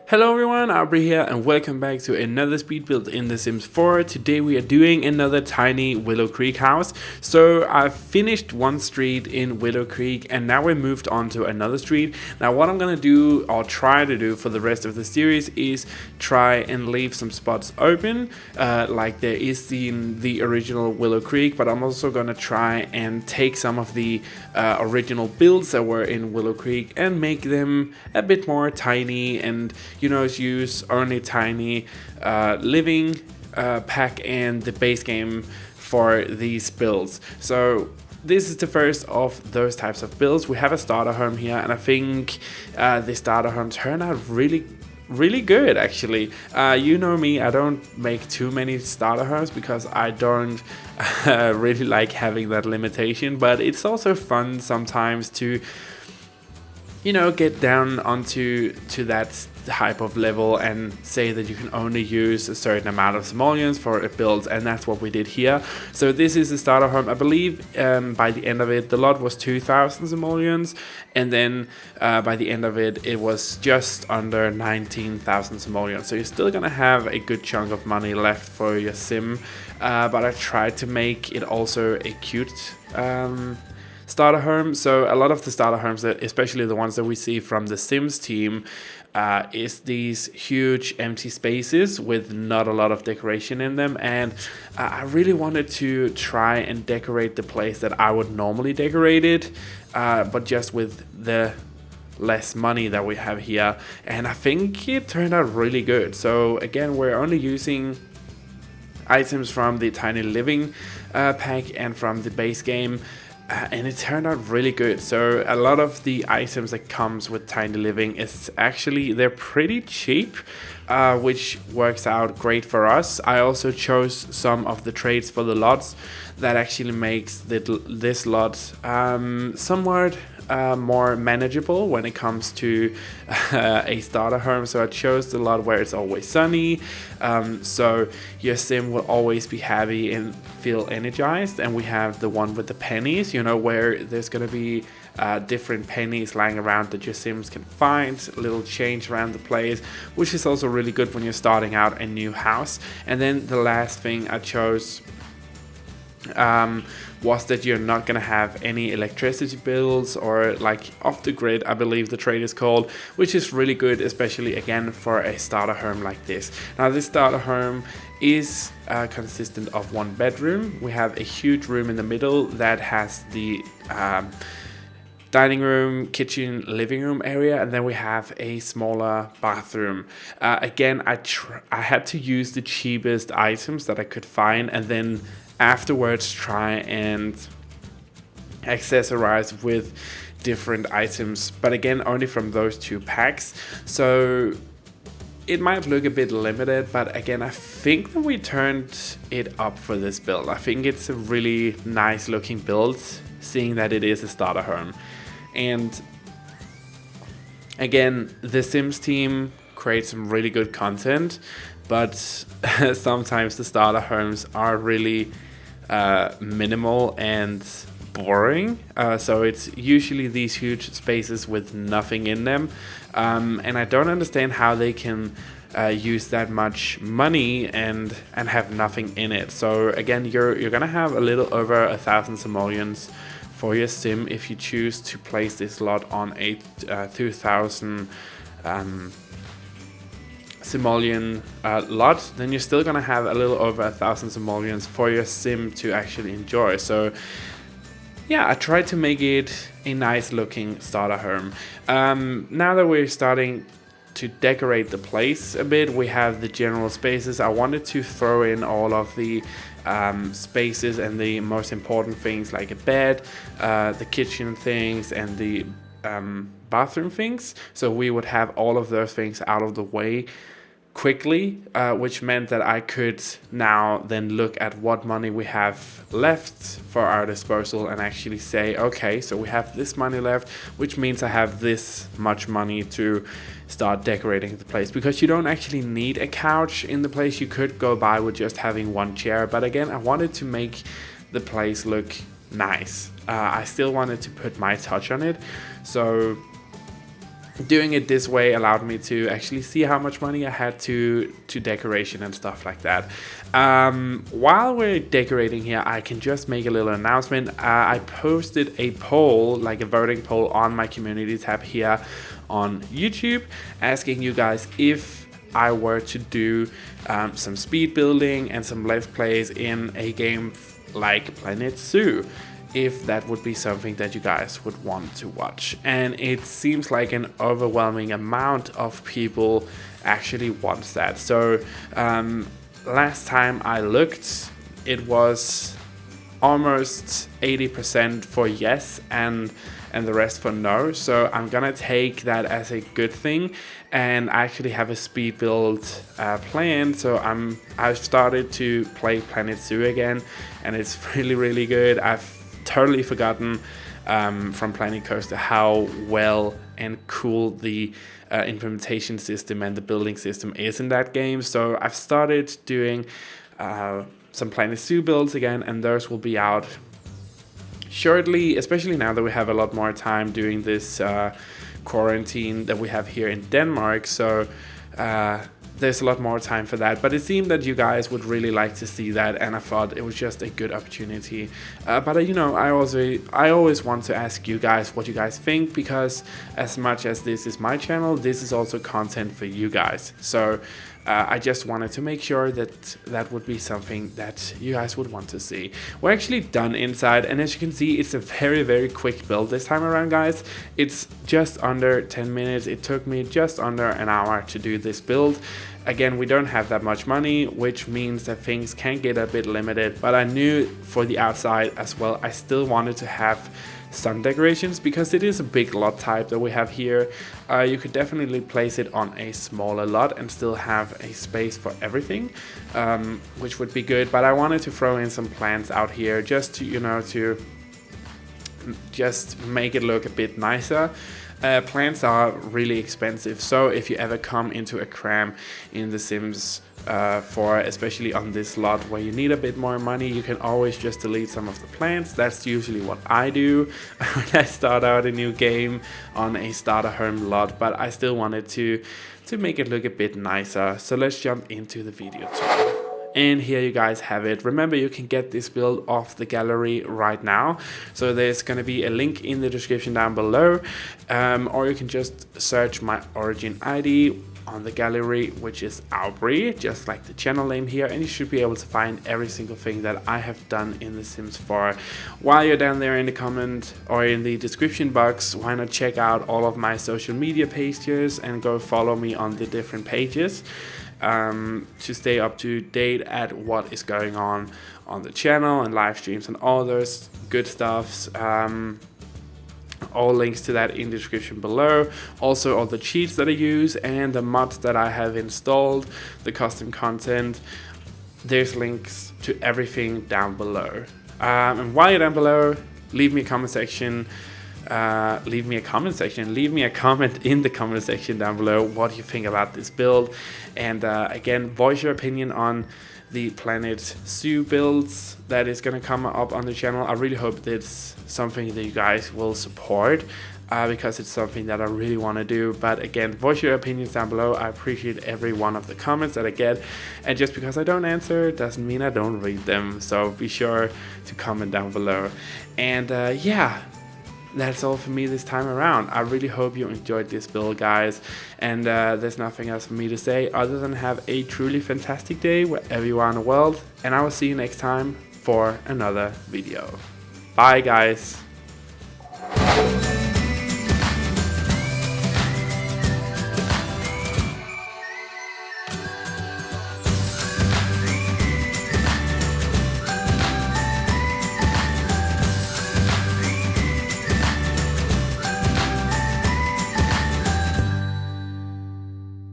Hello everyone, Auvbri here and welcome back to another speed build in The Sims 4. Today we are doing another tiny Willow Creek house. So I've finished one street in Willow Creek and now we moved on to another street. Now what I'm gonna do or try to do for the rest of the series is try and leave some spots open like there is in the original Willow Creek, but I'm also gonna try and take some of the original builds that were in Willow Creek and make them a bit more tiny and use only tiny living pack and the base game for these builds. So this is the first of those types of builds. We have a starter home here and I think the starter home turned out really good actually. You know me, I don't make too many starter homes because I don't really like having that limitation, but it's also fun sometimes to get down onto that type of level and say that you can only use a certain amount of simoleons for a build, and that's what we did here. So this is the starter home. I believe by the end of it the lot was 2,000 simoleons, and then by the end of it it was just under 19,000 simoleons. So you're still gonna have a good chunk of money left for your sim, but I tried to make it also a cute starter home. So a lot of the starter homes, especially the ones that we see from the Sims team, is these huge empty spaces with not a lot of decoration in them, and I really wanted to try and decorate the place that I would normally decorate it, but just with the less money that we have here, and I think it turned out really good. So again, we're only using items from the tiny living pack and from the base game, and it turned out really good. So a lot of the items that comes with tiny living is actually, they're pretty cheap, which works out great for us. I also chose some of the traits for the lots that actually makes this lot somewhat more manageable when it comes to a starter home. So I chose the lot where it's always sunny, so your sim will always be happy and feel energized. And we have the one with the pennies, where there's gonna be different pennies lying around that your sims can find, a little change around the place, which is also really good when you're starting out a new house. And then the last thing I chose was that you're not gonna have any electricity bills, or like off the grid, I believe the trait is called, which is really good, especially again for a starter home like this. Now this starter home is consistent of one bedroom. We have a huge room in the middle that has the dining room, kitchen, living room area, and then we have a smaller bathroom. Again, I had to use the cheapest items that I could find, and then afterwards try and accessorize with different items, but again only from those two packs. So it might look a bit limited, but again I think that we turned it up for this build. I think it's a really nice looking build, seeing that it is a starter home. And again, the Sims team creates some really good content, but sometimes the starter homes are really minimal and boring. So it's usually these huge spaces with nothing in them, and I don't understand how they can use that much money and have nothing in it. So again, you're gonna have a little over 1,000 simoleons for your sim if you choose to place this lot on a 2,000 simoleon lot. Then you're still gonna have a little over 1,000 simoleons for your sim to actually enjoy. So yeah, I tried to make it a nice looking starter home. Now that we're starting to decorate the place a bit, we have the general spaces. I wanted to throw in all of the spaces and the most important things like a bed, the kitchen things, and the bathroom things. So we would have all of those things out of the way quickly, which meant that I could now then look at what money we have left for our disposal and actually say, okay, so we have this money left, which means I have this much money to start decorating the place. Because you don't actually need a couch in the place, you could go by with just having one chair, but again I wanted to make the place look nice. I still wanted to put my touch on it, so doing it this way allowed me to actually see how much money I had to decoration and stuff like that. While we're decorating here, I can just make a little announcement. I posted a poll, like a voting poll, on my community tab here on YouTube, asking you guys if I were to do some speed building and some let's plays in a game like Planet Zoo, if that would be something that you guys would want to watch. And it seems like an overwhelming amount of people actually wants that. So last time I looked, it was almost 80% for yes and the rest for no. So I'm gonna take that as a good thing, and I actually have a speed build planned. So I've started to play Planet Zoo again, and it's really good. I've totally forgotten from Planet Coaster how well and cool the implementation system and the building system is in that game. So I've started doing some Planet Zoo builds again, and those will be out shortly, especially now that we have a lot more time doing this quarantine that we have here in Denmark. So there's a lot more time for that, but it seemed that you guys would really like to see that, and I thought it was just a good opportunity. But you know, I always want to ask you guys what you guys think, because as much as this is my channel, this is also content for you guys. So I just wanted to make sure that that would be something that you guys would want to see. We're actually done inside, and as you can see, it's a very quick build this time around, guys. It's just under 10 minutes. It took me just under an hour to do this build. Again, we don't have that much money, which means that things can get a bit limited, but I knew for the outside as well, I still wanted to have some decorations, because it is a big lot type that we have here. You could definitely place it on a smaller lot and still have a space for everything, which would be good. But I wanted to throw in some plants out here just to, you know, to just make it look a bit nicer. Plants are really expensive, so if you ever come into a cram in The Sims 4, especially on this lot where you need a bit more money, you can always just delete some of the plants. That's usually what I do when I start out a new game on a starter home lot, but I still wanted to make it look a bit nicer. So let's jump into the video tour. And here you guys have it. Remember, you can get this build off the gallery right now. So there's going to be a link in the description down below. Or you can just search my origin ID on the gallery, which is Auvbri, just like the channel name here. And you should be able to find every single thing that I have done in The Sims 4. While you're down there in the comment or in the description box, why not check out all of my social media pages and go follow me on the different pages. To stay up to date at what is going on the channel and live streams and all those good stuffs. All links to that in the description below. Also all the cheats that I use and the mods that I have installed, the custom content. There's links to everything down below. And while you're down below, leave me a comment section. Leave me a comment in the comment section down below what you think about this build, and again, voice your opinion on the Planet Zoo builds that is going to come up on the channel. I really hope it's something that you guys will support, because it's something that I really want to do. But again, voice your opinions down below. I appreciate every one of the comments that I get, and just because I don't answer doesn't mean I don't read them, so be sure to comment down below. And yeah, that's all for me this time around. I really hope you enjoyed this build, guys, and there's nothing else for me to say other than have a truly fantastic day wherever you are in the world, and I will see you next time for another video. Bye, guys.